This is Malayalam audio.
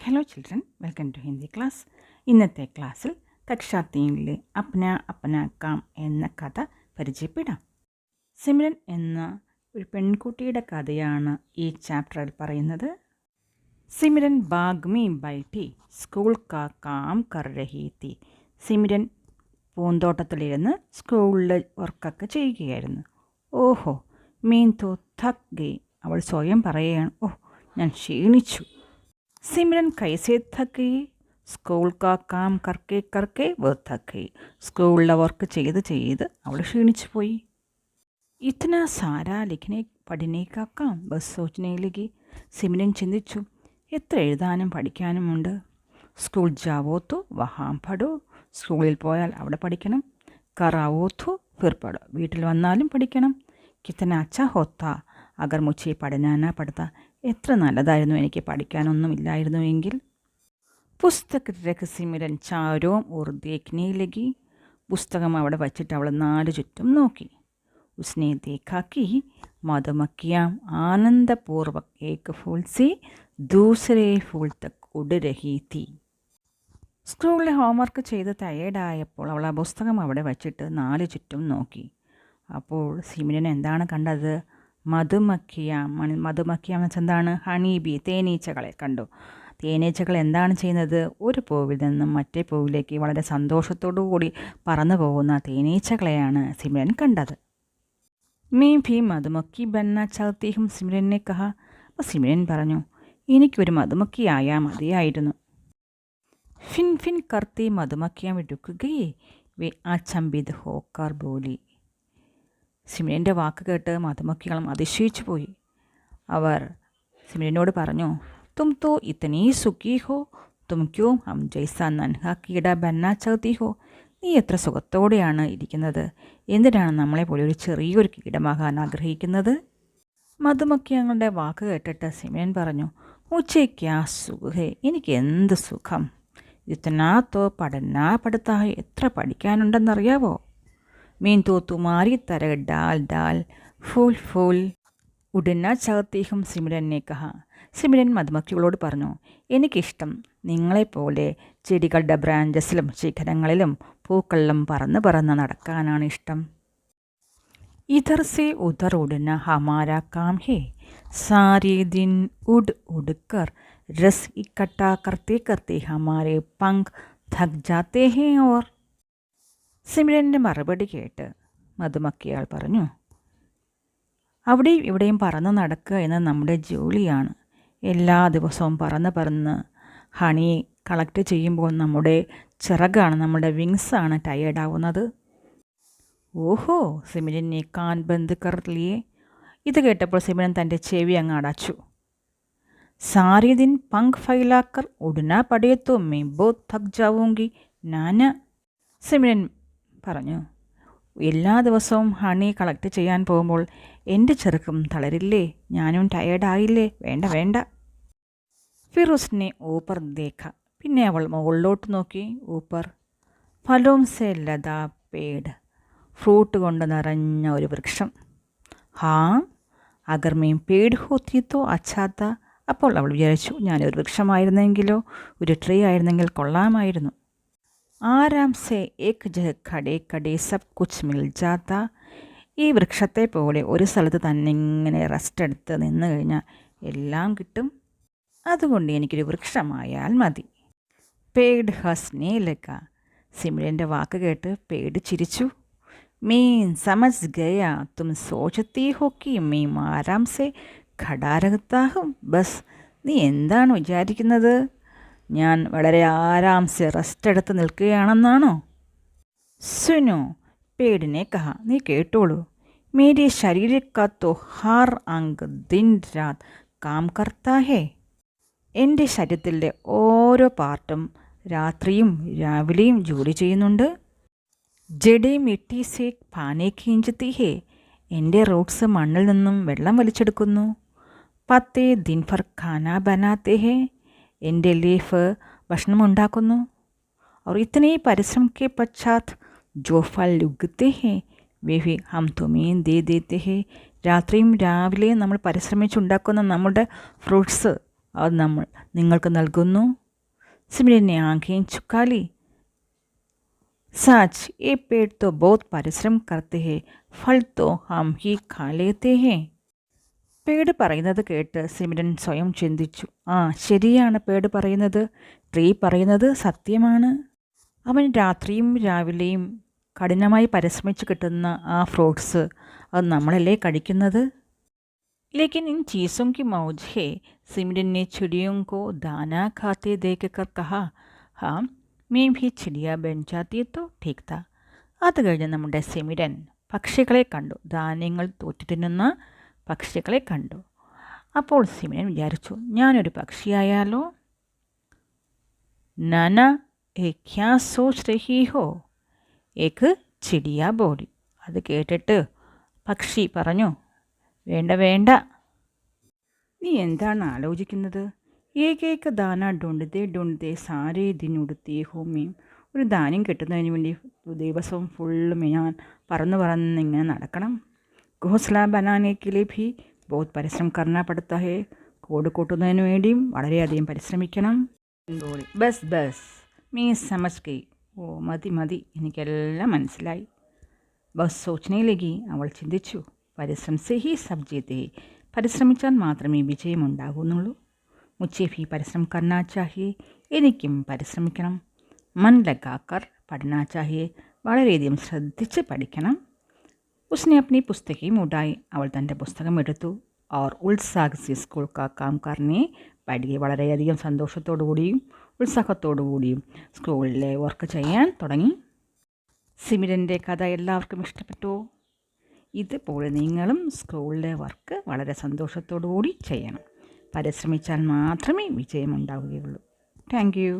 Hello children, welcome to Hindi class. ഇന്നത്തെ ക്ലാസ്സിൽ കക്ഷാ 3 അപ്നാ അപ്നാ കാം എന്ന കഥ പരിചയപ്പെടാം. സിമ്രൻ എന്ന ഒരു പെൺകുട്ടിയുടെ കഥയാണ് ഈ ചാപ്റ്ററിൽ പറയുന്നത്. സിമ്രൻ ബാഗ് മീ ബൈഠി സ്കൂൾ കാ കാം കർ രഹി തി. സിമ്രൻ പൂന്തോട്ടത്തിലിരുന്ന് സ്കൂളിലെ വർക്കൊക്കെ ചെയ്യുകയായിരുന്നു. ഓഹോ മീൻ തോ തക് ഗയി. അവൾ സ്വയം പറയുകയാണ്, ഓഹ് ഞാൻ ക്ഷീണിച്ചു. സിമ്രൻ കൈസേ തക് ഗയി? സ്കൂൾ കാ കാം കർക്കെ കർക്കെ വോ തക് ഗയി. സ്കൂളിലെ വർക്ക് ചെയ്ത് അവൾ ക്ഷീണിച്ചു പോയി. ഇത്തന സാരാ ലിഖനെ പഠിനെ കാ കാം ബസ് സോച്ചനെ ലഗി. സിമ്രൻ ചിന്തിച്ചു, എത്ര എഴുതാനും പഠിക്കാനുമുണ്ട്. സ്കൂൾ ജാവോ തോ വഹാം പഠോ. സ്കൂളിൽ പോയാൽ അവിടെ പഠിക്കണം. കറാവോ തോ ഫിർ പഠോ. വീട്ടിൽ വന്നാലും പഠിക്കണം. കിത്തന അച്ഛാ ഹോത്താ അഗർ മുझे പഠനാനാ പഠിത്ത. എത്ര നല്ലതായിരുന്നു എനിക്ക് പഠിക്കാനൊന്നും ഇല്ലായിരുന്നു എങ്കിൽ. പുസ്തക് രഖ് സിമ്രൻ ചാരോം ഓർ ദേഖ്നെ ലഗി. പുസ്തകം അവിടെ വച്ചിട്ട് അവൾ 4 ചുറ്റും നോക്കി. ഉസ്നെ ദേഖാ കി മധുമക്കിയാം ആനന്ദപൂർവക് ഏക് ഫൂൽ സെ ദൂസരേ ഫൂൽ തക് ഉഡ് രഹി തി. സ്കൂളിലെ ഹോംവർക്ക് ചെയ്ത് ടയേർഡായപ്പോൾ അവൾ ആ പുസ്തകം അവിടെ വച്ചിട്ട് 4 ചുറ്റും നോക്കി. അപ്പോൾ സിമ്രൻ എന്താണ് കണ്ടത്? മധുമക്കിയാം എന്ന് വെച്ചാൽ എന്താണ്? ഹണി ബി, തേനീച്ചകളെ കണ്ടു. തേനീച്ചകൾ എന്താണ് ചെയ്യുന്നത്? ഒരു പൂവിൽ നിന്നും മറ്റേ പൂവിലേക്ക് വളരെ സന്തോഷത്തോടു കൂടി പറന്നു പോകുന്ന തേനീച്ചകളെയാണ് സിമ്രൻ കണ്ടത്. മീ ഭീ മധുമക്കി ബന്ന ചാഹത്തി ഹും, സിമ്രനെ കഹ. അപ്പോൾ സിമ്രൻ പറഞ്ഞു, എനിക്കൊരു മധുമക്കിയായാൽ മതിയായിരുന്നു. ഫിൻ ഫിൻ കർത്തി മധുമക്കിയാം രുക്കുകയെ വേ അചംബിത് ഹോക്കർ ബോലി. സിമ്രൻ്റെ വാക്ക് കേട്ട് മധുമക്കികളും അതിശയിച്ചു പോയി. അവർ സിമ്രനോട് പറഞ്ഞു, തും തോ ഇത്തനീ സുഖി ഹോ, തും ക്യോ ഹം ജൈസാ നൻഹാ കീട ബന്നാ ചാഹത്തി ഹോ. നീ എത്ര സുഖത്തോടെയാണ് ഇരിക്കുന്നത്. എന്തിനാണ് നമ്മളെപ്പോലെ ഒരു ചെറിയൊരു കീടമാകാൻ ആഗ്രഹിക്കുന്നത്? മധുമക്കിയങ്ങളുടെ വാക്ക് കേട്ടിട്ട് സിമ്രൻ പറഞ്ഞു, മുझे ക്യാ സുഖ് ഹേ. എനിക്ക് എന്ത് സുഖം. ഇത്തനാ തോ പഠനാ പഠിത്താ. എത്ര പഠിക്കാനുണ്ടെന്നറിയാവോ? മീൻ തോ തുമാരി തര ഡാൽ ഡാൽ ഫൂൽ ഫൂൽ ഉടന ചാഹത്തി ഹും, സിമ്രനെ കഹ. സിമ്രൻ മധുമക്കികളോട് പറഞ്ഞു, എനിക്കിഷ്ടം നിങ്ങളെപ്പോലെ ചെടികളുടെ ബ്രാഞ്ചസിലും ശിഖരങ്ങളിലും പൂക്കളിലും പറന്ന് നടക്കാനാണ് ഇഷ്ടം. ഇധർ സേ ഉധർ ഉടന ഹമാരാ കാം ഹേ. സാരേ ദിൻ ഉഡ് ഉഡ് കർ രസ് ഇക്കട്ടാ കർത്തെ കർത്തെ ഹമാരെ പങ്ക് ഥക് ജാത്തെ ഹേ ഓർ. സിമ്രൻ്റെ മറുപടി കേട്ട് മധുമക്കിയാൾ പറഞ്ഞു, അവിടെയും ഇവിടെയും പറന്ന് നടക്കുക എന്നത് നമ്മുടെ ജോലിയാണ്. എല്ലാ ദിവസവും പറന്ന് ഹണി കളക്ട് ചെയ്യുമ്പോൾ നമ്മുടെ ചിറകാണ്, നമ്മുടെ വിങ്സാണ് ടയേർഡാവുന്നത്. ഓഹോ സിമ്രനെ കാൻ ബന്ദ് കർ ലിയേ. ഇത് കേട്ടപ്പോൾ സിമ്രൻ തൻ്റെ ചെവി അങ്ങ് അടച്ചു. സാരി ദിൻ പങ്ക് ഫൈലാക്കർ ഉടന പടയത്തോ മേ ബോത് തക് ജാവൂങ്കി നാന. സിമ്രൻ പറഞ്ഞു, എല്ലാ ദിവസവും ഹണി കളക്ട് ചെയ്യാൻ പോകുമ്പോൾ എൻ്റെ ചെറുക്കും തളരില്ലേ? ഞാനും ടയേർഡായില്ലേ? വേണ്ട. ഫിർ ഉസ്നെ ഊപ്പർ ദേഖ. പിന്നെ അവൾ മുകളിലോട്ട് നോക്കി. ഊപ്പർ ഫലോം സെ ലതാ പേട്. ഫ്രൂട്ട് കൊണ്ട് നിറഞ്ഞ ഒരു വൃക്ഷം. ഹാ അഗർ മേ പേട് ഹോത്തി തോ അച്ഛാത്ത. അപ്പോൾ അവൾ വിചാരിച്ചു, ഞാനൊരു വൃക്ഷമായിരുന്നെങ്കിലോ, ഒരു ട്രീ ആയിരുന്നെങ്കിൽ കൊള്ളാമായിരുന്നു. ആരാം സെ ഏക് ജഹ ഖടേ ഖടേ സബ് കുച്ച് മിൽ ജാത്ത. ഈ വൃക്ഷത്തെ പോലെ ഒരു സ്ഥലത്ത് തന്നെ ഇങ്ങനെ റെസ്റ്റ് എടുത്ത് നിന്ന് കഴിഞ്ഞാൽ എല്ലാം കിട്ടും. അതുകൊണ്ട് എനിക്കൊരു വൃക്ഷമായാൽ മതി. പേട് ഹസ്നേ ലഗ. സിമ്രൻ്റെ വാക്ക് കേട്ട് പേട് ചിരിച്ചു. മീൻ സമജ് ഗയാ തും സോചത്തി ഹോ കി മീം ആരാം സെ ഖടാ രഹത്താ ഹും ബസ്. നീ എന്താണ് വിചാരിക്കുന്നത്? ഞാൻ വളരെ ആരാംസെ റെസ്റ്റ് എടുത്ത് നിൽക്കുകയാണെന്നാണോ? സുനോ പേടിനെ കഹ. നീ കേട്ടോളൂ. മേരെ ശരീര കാ തോ ഹർ അംഗ് ദിൻ രാത് കാം കർത്താ ഹേ. എൻ്റെ ശരീരത്തിലെ ഓരോ പാർട്ടും രാത്രിയും രാവിലെയും ജോലി ചെയ്യുന്നുണ്ട്. ജഡേ മിട്ടി സേ പാനെ ഖീഞ്ചത്തി ഹേ. എൻ്റെ റൂട്ട്സ് മണ്ണിൽ നിന്നും വെള്ളം വലിച്ചെടുക്കുന്നു. പത്തേ ദിൻ ഭർ ഖാന ബനാത്തെ ഹേ. എൻ്റെ ലീഫ് ഭക്ഷണം ഉണ്ടാക്കുന്നു. और इतने परिश्रम के पश्चात जो फल उगते हैं वे भी हम तुम्हें दे देते हैं. രാത്രിയും രാവിലെയും നമ്മൾ പരിശ്രമിച്ചുണ്ടാക്കുന്ന നമ്മുടെ ഫ്രൂട്ട്സ് അത് നമ്മൾ നിങ്ങൾക്ക് നൽകുന്നു. सिमरन ने आंखें झुका ली। सच, ये पेड़ तो बहुत परिश्रम करते हैं, फल तो हम ही खा लेते हैं. പേട് പറയുന്നത് കേട്ട് സിമ്രൻ സ്വയം ചിന്തിച്ചു. ആ, ശരിയാണ് പേട് പറയുന്നത്. ട്രീ പറയുന്നത് സത്യമാണ്. അവൻ രാത്രിയും രാവിലെയും കഠിനമായി പരിശ്രമിച്ച് കിട്ടുന്ന ആ ഫ്രൂട്ട്സ് അത് നമ്മളല്ലേ കഴിക്കുന്നത്. लेकिन इन चीज़ों की मौज है. सिमरन ने चिड़ियों को दाना खाते देखकर कहा, हाँ मैं भी चिड़िया बन जाती तो ठीक था. അത് കഴിഞ്ഞ് നമ്മുടെ സിമിരൻ പക്ഷികളെ കണ്ടു. ധാന്യങ്ങൾ തോറ്റു തിന്നുന്ന പക്ഷികളെ കണ്ടു. അപ്പോൾ സിമിരൻ വിചാരിച്ചു, ഞാനൊരു പക്ഷിയായാലോ. നാന ഏ ക്യാ സോച്ച് രഹി ഹോ, ഏക്ക് ചിടിയ ബോഡി. അത് കേട്ടിട്ട് പക്ഷി പറഞ്ഞു, വേണ്ട വേണ്ട, നീ എന്താണ് ആലോചിക്കുന്നത്? ഏകേക ദാന ഡുണ്ടതേ ഡുണ്ടതേ സാരേ ദിൻ ഉടുത്തേ ഹോമേം. ഒരു ധാന്യം കിട്ടുന്നതിന് വേണ്ടി ദിവസവും ഫുള്ളും ഞാൻ പറന്ന് പറന്ന് ഇങ്ങനെ നടക്കണം. ഘോസ്ല ബനാനേക്കിലെ ഭി ബഹുത് പരിശ്രമം കർണ പടുത്ത ഹേ. കോട് കൂട്ടുന്നതിന് വേണ്ടിയും വളരെയധികം പരിശ്രമിക്കണം. ബസ് ബസ് മീ സമജ് ഗയി. ഓ മതി മതി, എനിക്കെല്ലാം മനസ്സിലായി. ബസ് സോച്ചനയിലേക്ക് അവൾ ചിന്തിച്ചു. പരിശ്രം സെ ഹി സബ് ജീതേ. പരിശ്രമിച്ചാൽ മാത്രമേ വിജയമുണ്ടാകുന്നുള്ളൂ. മുझे भी പരിശ്രം കർണാ ചാഹിയെ. എനിക്കും പരിശ്രമിക്കണം. മൻ ലഗാക്കർ പഠനാ ചാഹിയെ. വളരെയധികം ശ്രദ്ധിച്ച് പഠിക്കണം. ഉസ്നെ അപ്നി പുസ്തകം ഉടായി. അവൾ തൻ്റെ പുസ്തകം എടുത്തു. और उत्साह से स्कूल का काम करने പഠിക്കുക. വളരെയധികം സന്തോഷത്തോടുകൂടിയും ഉത്സാഹത്തോടുകൂടിയും സ്കൂളിലെ വർക്ക് ചെയ്യാൻ തുടങ്ങി. സിമിരൻ്റെ കഥ എല്ലാവർക്കും ഇഷ്ടപ്പെട്ടു. ഇതുപോലെ നിങ്ങളും സ്കൂളിലെ വർക്ക് വളരെ സന്തോഷത്തോടു കൂടി ചെയ്യണം. പരിശ്രമിച്ചാൽ മാത്രമേ വിജയമുണ്ടാവുകയുള്ളൂ. Thank you.